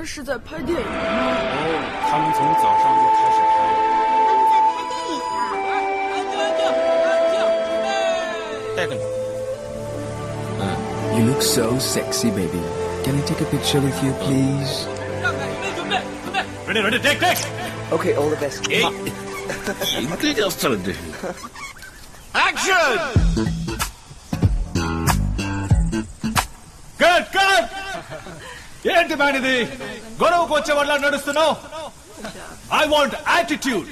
是在拍电影吗？哦，他们从早上就开始拍了。带个你。You look so sexy, baby. Can I take a picture with you, please? Ready, take. Okay, all the best. ఇంకే చేస్తారండి. Action! Cut! ఏంటి man ఇది? గొడవకు వచ్చే వాళ్ళ నడుస్తున్నావు? I want attitude.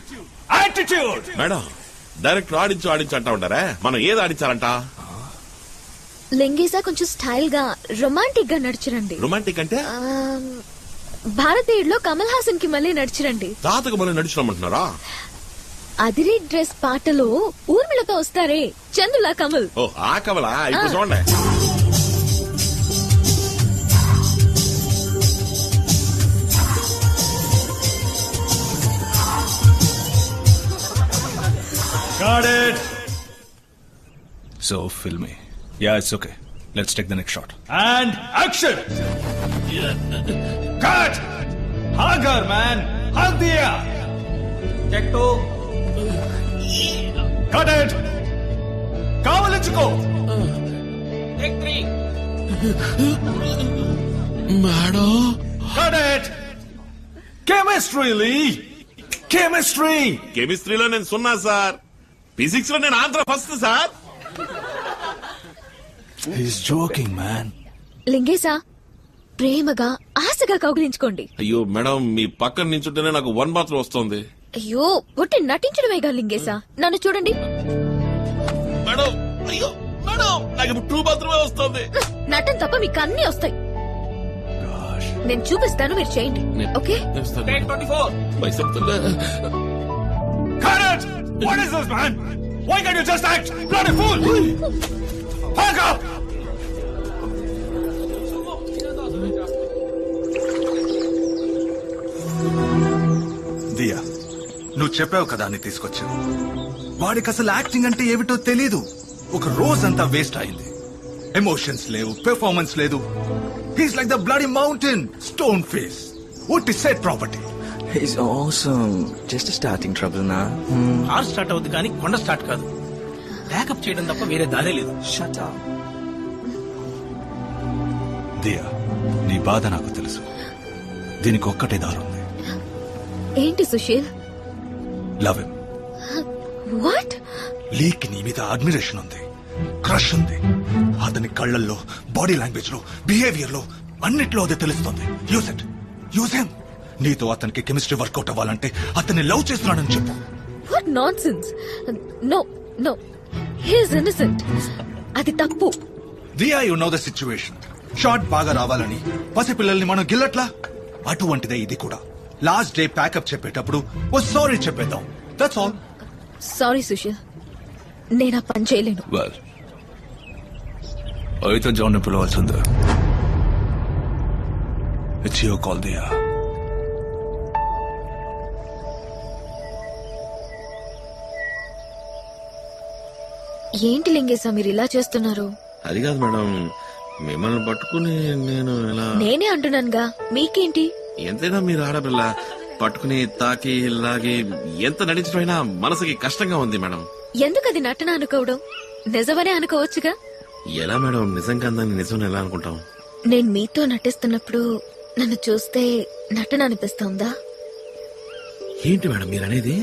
Madam director ఆడించు అంటా ఉంటారా? మనం ఏది ఆడించాలంట? లింగేసా కొంచెం స్టైల్ గా రొమాంటిక్ గా నడిచిరండి. రొమాంటిక్ అంటే భారతీయుడులో కమల్ హాసన్ కి మళ్ళీ నడిచిరండి. తాతకు మళ్ళీ నడుచుకోమంటున్నారా? అదిరి డ్రెస్ పాటలో ఊర్మిళతో వస్తారే చందులా కమల్. ఓ ఆ కమలా? ఇప్పుడు చూడండి. Got it. So filmy. Yeah, it's okay. Let's take the next shot. And action! Cut! Hagar, man! Hug diya! Check 2. Cut it! Kavalichuko! Take 3. Madam Cut it! Chemistry, Lee! కెమిస్ట్రీలో నేను సున్నా సార్. ఫిజిక్స్ లో నేను Andhra first sir. He's joking, man. లింగేసా ప్రేమగా ఆశగా కౌగిలించుకోండి. అయ్యో madam మీ పక్కన నించుంటేనే నాకు వన్ మాత్రం వస్తుంది. అయ్యో ఒట్టి నటించడమేగా లింగేసా. నన్ను చూడండి. మేడం అయ్యో మేడం నాకు ఇప్పుడు 2 మాత్రమే వస్తుంది. నటన తప్ప మీకు అన్ని వస్తాయి. Gosh. నేను చూపిస్తాను, మీరు చేయండి. ఓకే? Take 24. చెప్తుండే. Cut it! What is this, man? Why can't you just act? Bloody fool! Hug up! దియా, నువ్వు చెప్పావు కదా అని తీసుకొచ్చావు. వాడికి అసలు యాక్టింగ్ అంటే ఏమిటో తెలీదు. ఒక రోజంతా వేస్ట్ అయింది. ఎమోషన్స్ లేవు, పెర్ఫార్మెన్స్ లేదు. He's like the bloody mountain, stone face. What is set property. He's awesome. Just a starting trouble now. Car start అవుద్ది కానీ కొండ స్టార్ట్ కాదు. బ్యాకప్ చేయడం తప్ప వేరే దారే లేదు. Shut up. దియా, నీ బాధ నాకు తెలుసు. దీనికి ఒక్కటే దారుంది. ఏంటి Sushil? Love him. What? Leak నీ మీద అడ్మిరేషన్ ఉంది, క్రష్ ఉంది. అతని కళ్ళల్లో, బాడీ లాంగ్వేజ్ లో, బిహేవియర్ లో అన్నిట్లో అది తెలుస్తుంది. Use him. నీతో అతనికి కెమిస్ట్రీ వర్కౌట్ అవ్వాలంటే అతన్ని లవ్ చేస్తున్నానని చెప్పు. What nonsense. No he is innocent. అది తప్పు. Diya, you know the situation. Shot బాగా రావాలని పసిపిల్లల్ని మనం గిల్లట్లా, అటువంటిదే ఇది కూడా. లాస్ట్ డే ప్యాకప్ చెప్పేటప్పుడు ఓ సారీ చెప్పేద్దాం. That's all. సారీ సుశీల్, నేను ఆ పని చేయలేను. వెల్, అయితే జాన్ పిలవాల్సిందే. It's your call Diya. ఏంటి లింగేశా మీరు ఇలా చేస్తున్నారు? అది కాదు మేడం, మిమ్మల్ని పట్టుకుని నేను ఎలా. నేనే అంటున్నానుగా, మీకేంటి? ఎంతైనా మీరు ఆడపిల్ల, పట్టుకుని తాకి లాగి ఎంత నటించడమైనా మనసుకి కష్టంగా ఉంది మేడం. ఎందుకు అది నటన అనుకోవడం? నిజమనే అనుకోవచ్చుగా. ఎలా మేడం నిజంగా అందని నిజం ఎలా అనుకుంటాం? నేను మీతో నటిస్తున్నప్పుడు నన్ను చూస్తే నటన అనిపిస్తోందా? ఏంటి మేడం మీరనేది?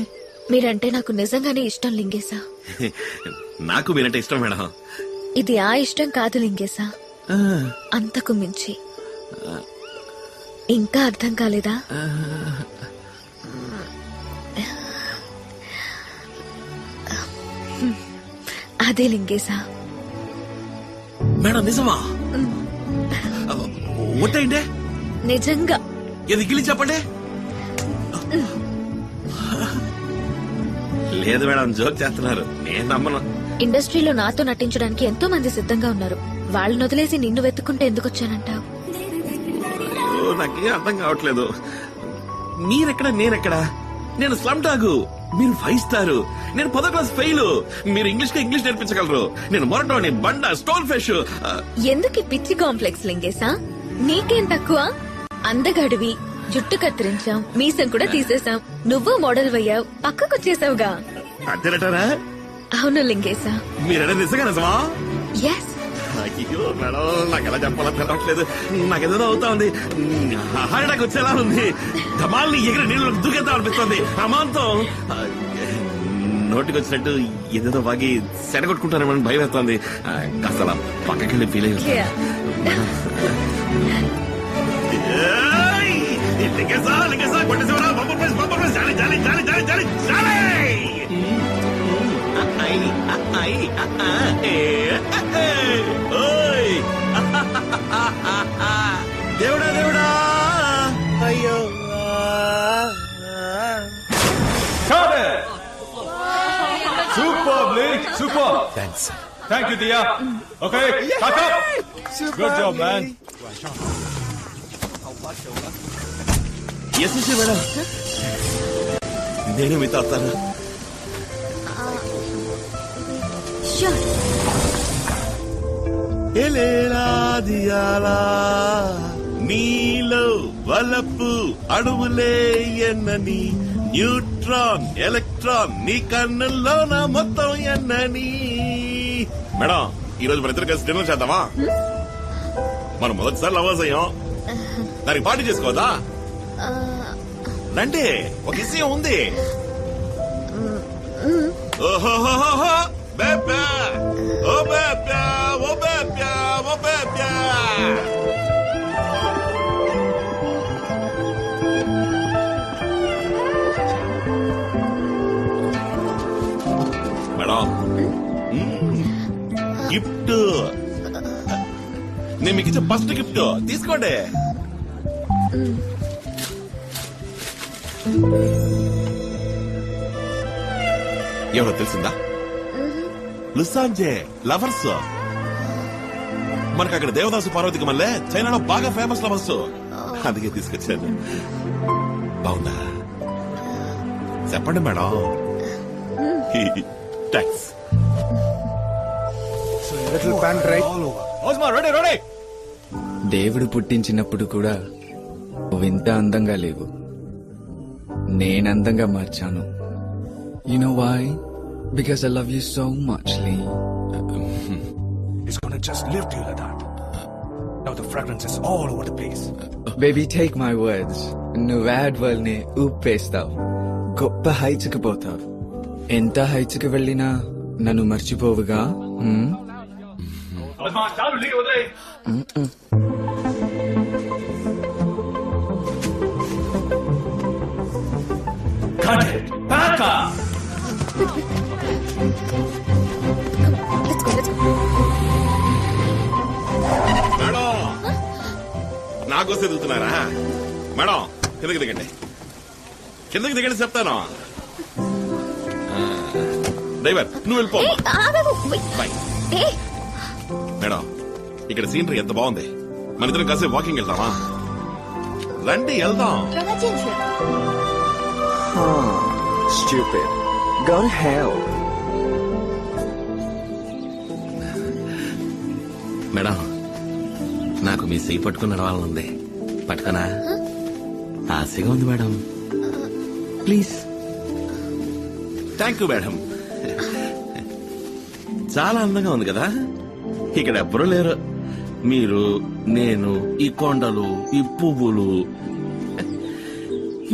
మీరంటే నాకు నిజంగానే ఇష్టం లింగేశా. నాకు మీరంటే ఇష్టం మేడం. ఇది ఆ ఇష్టం కాదు లింగేశా, అంతకు మించి. ఇంకా అర్థం కాలేదా? అదే లింగేశా. మేడం నిజమా? ఒట్టేంటే నిజంగా. ఇది గిలి చెప్పండి. లేదు మేడం, జోక్ చేస్తున్నారు, నేను నమ్మను. ఇండస్ట్రీలో నాతో నటించడానికి ఎంతో మంది సిద్ధంగా ఉన్నారు. వాళ్ళని వదిలేసి నిన్ను వెతుక్కుంటే ఎందుకు వచ్చానంటావు? నాకేం అర్థం కావట్లేదు. మీరెక్కడ నేనెక్కడ? నేను స్లమ్ డాగు, మీరు 5 స్టార్, నేను 10వ క్లాస్ ఫెయిల్. మీరు ఇంగ్లీష్ నేర్పించగలరు, నేను మొరటోని, బండ, స్టోన్ ఫిష్. ఎందుకు పిచ్చి కాంప్లెక్స్ లింగేశా? నీకేం తక్కువ? అందగాడివి, జుట్టు కత్తిరించాం, మీసం కూడా తీసేసాం, నువ్వు మోడల్ అయ్యావు, పక్కకొచ్చేసావుగా. అంతేనటారా? అవును లింగేశా. మీరేనా నిజంగా నిజమా? ఎస్. అయ్యో మేడం, నాకు ఎలా చెప్పాలని తెలవట్లేదు. నాకేదో అవుతా ఉంది, హార్ట్ అటాక్ వచ్చేలా ఉంది. ధమాల్ని ఎగిరి నీళ్ళు దూకేద్దాం అనిపిస్తుంది. అమాంతం నోటికి వచ్చినట్టు ఏదేదో బాగి సెడగొట్టుకుంటారేమని భయం వేస్తుంది. కాస్త అలా పక్కకెళ్ళి ఫీల్ అయ్యి దేవుడా దేవుడా అయ్యో. Superbly, super. Thanks. Thank you, Dia. Okay, back up. Good job, man. Yes madam, నేను మీతో వస్తాను. Sure. ఎలేలా దియాలా నీలో వలపు అణువులే ఎన్నని, న్యూట్రాన్ ఎలక్ట్రాన్ నీ కన్నుల్లోన మొత్తం ఎన్నని. మేడం, ఈ రోజు మన ఇద్దరు కలిసి డిన్నర్ చేద్దామా? మనం మొదటిసారి లవర్స్ అయ్యాం, దానికి పార్టీ చేసుకోవద్దా? రండి, ఒక విషయం ఉంది. ఓహోహోహో బేబా, ఓ బేబా, ఓ బేబా, ఓ బేబా. మేడం, గిఫ్ట్ నేను మీకు ఇచ్చే ఫస్ట్ గిఫ్ట్ తీసుకోండి. ఎవరో తెలిసిందా? లుసాంజే లవర్స్. మనకు అక్కడ దేవదాసు పార్వతికి మళ్ళీ చైనాలో బాగా ఫేమస్ లవర్స్, అందుకే తీసుకొచ్చాను. బాగుందా? చెప్పండి madam. Thanks. Little pant right. Osma, ready, ready. దేవుడు పుట్టించినప్పుడు కూడా నువ్వు ఇంత అందంగా లేవు, నేను అందంగా మార్చాను. You know why? Because I love you so much, Lee. It's gonna just lift you like that. Now the fragrance is all over the place. Baby, take my words. నువ్వు యాడ్ వరల్డ్ ని ఊపేస్తావు, గొప్ప heights కి పోతావు. ఎంత heights కి వెళ్ళినా నన్ను మర్చిపోవుగా. Osma, చాలు లీక్ వదిలే. Cut it. Back up. Let's go, let's go. Madam, నాకోసం ఎదుగుతున్నారా? మేడం, కిందకి దిగండి, కిందకి దిగండి చెప్తాను. డ్రైవర్, నువ్వు వెళ్ళిపో. Hey, ఆగు. Wait. బై. Hey. మేడం, ఇక్కడ సీనరీ ఎంత బాగుంది, మన ఇద్దరం కాసేపు వాకింగ్ వెళ్దామా? రండి వెళ్దాం. Stupid. Go to hell. Madam, నాకు మీ సీ పట్టుకుని నడవాలనుంది, పట్టుకనా? ఆశగా ఉంది madam, please. Thank you madam. చాలా అందంగా ఉంది కదా? ఇక్కడ ఎవ్వరూ లేరు, మీరు, నేను, ఈ కొండలు, ఈ పువ్వులు.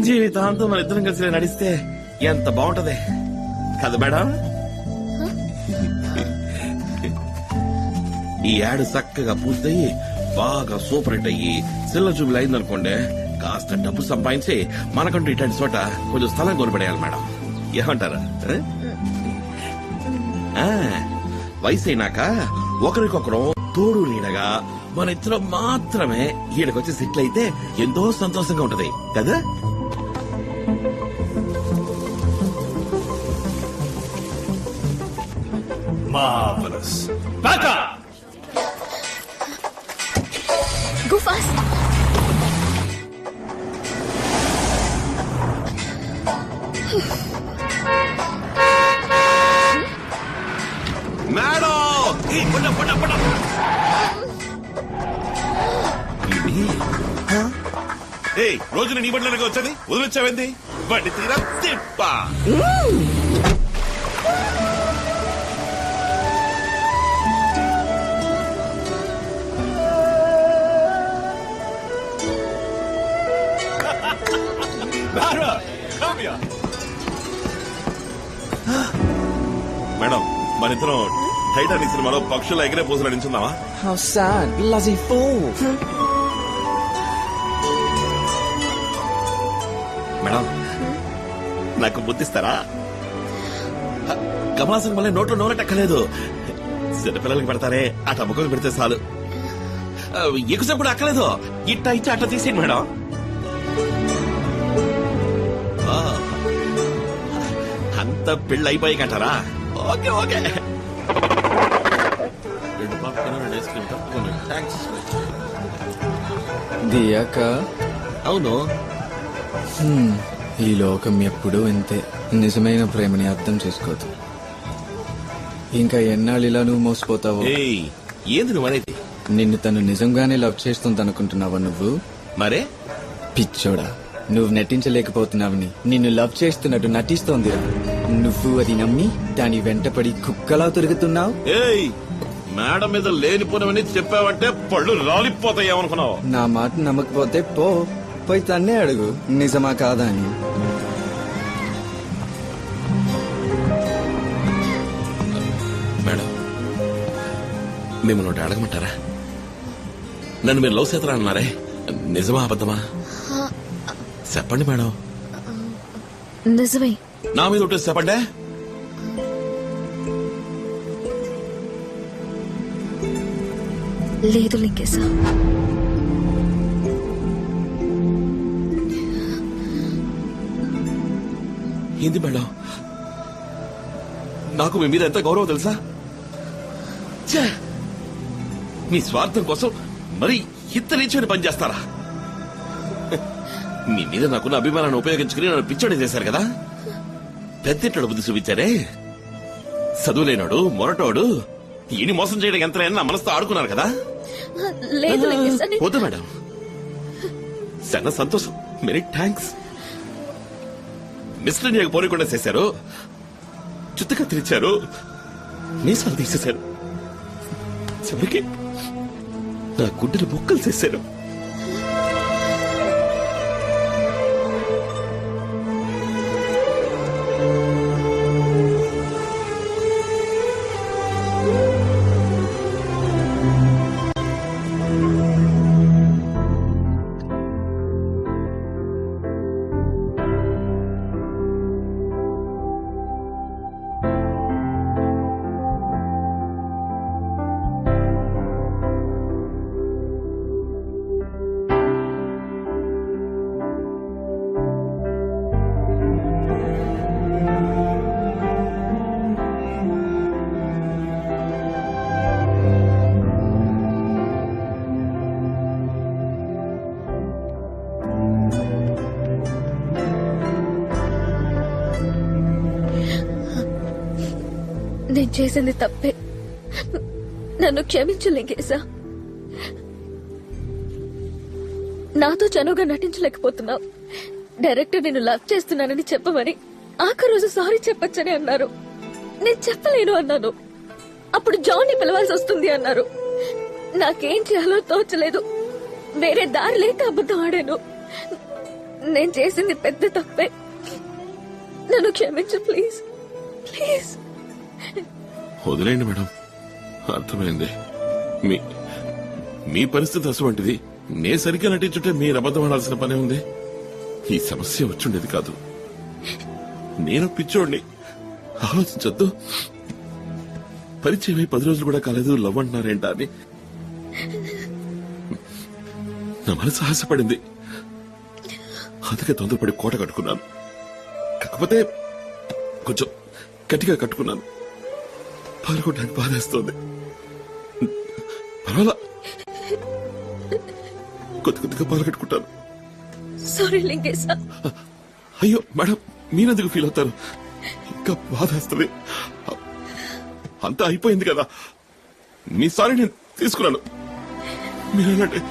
జీవితాంతం మన ఇద్దరం కలిసి నడిస్తే ఎంత బాగుంటది కదా మేడం? ఈ యాడ్ చక్కగా పూర్తయి బాగా సూపర్ హిట్ అయ్యి సిల్ల చూపులు అయిందనుకోండి, కాస్త డబ్బు సంపాదించి మనకంటూ ఇట్లాంటి చోట కొంచెం స్థలం కొనిపడేయాలి మేడం. ఏమంటారా? వయసు అయినాక ఒకరికొకరు తోడు నీడగా మన ఇద్దరం మాత్రమే ఈడకొచ్చి సెటిల్ అయితే ఎంతో సంతోషంగా ఉంటది కదా? Marvelous. Back up. Go fast. Madam, ఏయ్, రోజు నేను ఈ బండ్లకి వచ్చేది వదిలిచ్చావేంది? బండి తీరా తిప్పా. మేడం, మన ఇద్దరం టైటానిక్ సినిమాలో పక్షుల ఎగిరే పూసలు నించుందామా? How sad, bloody fool. Madam, నాకు బుద్ధిస్తారా? కమలాసన్ మళ్ళీ నోట్లో నోరెట్టక్కలేదు. చిన్నపిల్లలకి పెడతారే ఆ టమ్మకం పెడితే చాలు. ఎక్కువసేపు కూడా అక్కలేదు. ఇట్ట ఇచ్చి అట్ట తీసేయండి మేడం. అంత పెళ్ళి అయిపోయి కంటారా? Okay okay. 2 popcorn 2 ice cream తప్పకుండా. థ్యాంక్స్. దియాక అవును, ఈ లోకం ఎప్పుడూ ఇంతే. నిజమైన ప్రేమని అర్థం చేసుకోదు. ఇంకా ఎన్నాళ్ళు ఇలా నువ్వు మోసపోతావు? ఏయ్, ఏంది నువ్వు అనేది? నిన్ను తను నిజంగానే లవ్ చేస్తుంది అనుకుంటున్నావా నువ్వు? మరే పిచ్చోడా, నువ్వు నటించలేకపోతున్నావని నిన్ను లవ్ చేస్తున్నట్టు నటిస్తోంది. నువ్వు అది నమ్మి దాని వెంటపడి కుక్కలా తిరుగుతున్నావు. ఏయ్, మేడం మీద లేనిపోనవని చెప్పావంటే పళ్ళు రాలిపోతాయేమనుకున్నావు? నా మాట నమ్మకపోతే పోయి తన్నే అడుగు నిజమా కాదా అని. మేడం, మిమ్మల్ని ఒకటి అడగమంటారా? నన్ను మీరు లవ్ చేస్తారా అన్నారే, నిజమా అబద్ధమా? చెప్పండి మేడం. నిజమే. నా మీద ఒకటి చెప్పండి. లేదు లింగేశా. ఏంది మేడం, నాకు మీ మీద ఎంత గౌరవం తెలుసా? ఛే! మీ స్వార్థం కోసం మరి ఇంత నీచమైన పని చేస్తారా? మీ మీద నాకున్న అభిమానాన్ని ఉపయోగించుకుని నన్ను పిచ్చోడి చేశారు కదా. పెద్దింట్లో బుద్ధి చూపించారే. చదువులేనాడు మొరటోడు ఈయన మోసం చేయడం ఎంత నా మనసుతో ఆడుకున్నారు కదా. లేదు లింగేశా. వద్దు మేడం, చాలా సంతోషం. Many thanks. మిస్టర్ ఇండియాకి పోనీకుండా చేశారు, చుట్టుగా తెరిచారు, మీసాలు తీసేశారు, చివరికి నా గుడ్డలు ముక్కలు చేశారు. నేను చేసింది తప్పే. నన్ను క్షమించు లింగేశా. నాతో చనువుగా నటించలేకపోతున్నావు. డైరెక్టర్ నేను లవ్ చేస్తున్నానని చెప్పమని ఆఖరి రోజు సారీ చెప్పొచ్చని అన్నారు. నేను చెప్పలేను అన్నాను. అప్పుడు జాన్ ని పిలవాల్సి వస్తుంది అన్నారు. నాకేం చేయాలో తోచలేదు. వేరే దారి లేక అబద్ధం ఆడాను. నేను చేసింది పెద్ద తప్పే. నన్ను క్షమించు ప్లీజ్, ప్లీజ్. వదిలేండి మేడం, అర్థమైంది. మీ పరిస్థితి అటువంటిది. నే సరిగ్గా నటించుంటే మీరు అబద్ధం ఆడాల్సిన పనే ఉంది. ఈ సమస్య వచ్చుండేది కాదు. నేను పిచ్చోడిని, ఆలోచించొద్దు. పరిచయం 10 రోజులు కూడా కాలేదు, లవ్ అంటున్నారేంటా అని నా మనసు ఆశపడింది. అందుకే తొందరపడి కోట కట్టుకున్నాను. కాకపోతే కొంచెం గట్టిగా కట్టుకున్నాను. పాల్గొనడానికి బాధేస్తోంది. పర్వాలా, కొద్దిగా పాల్గొట్టుకుంటాను. సారీ లింగేశా. అయ్యో మేడం, మీరెందుకు ఫీల్ అవుతారు? ఇంకా బాధేస్తుంది. అంతా అయిపోయింది కదా. మీ సారీ నేను తీసుకున్నాను. మీరేనంటే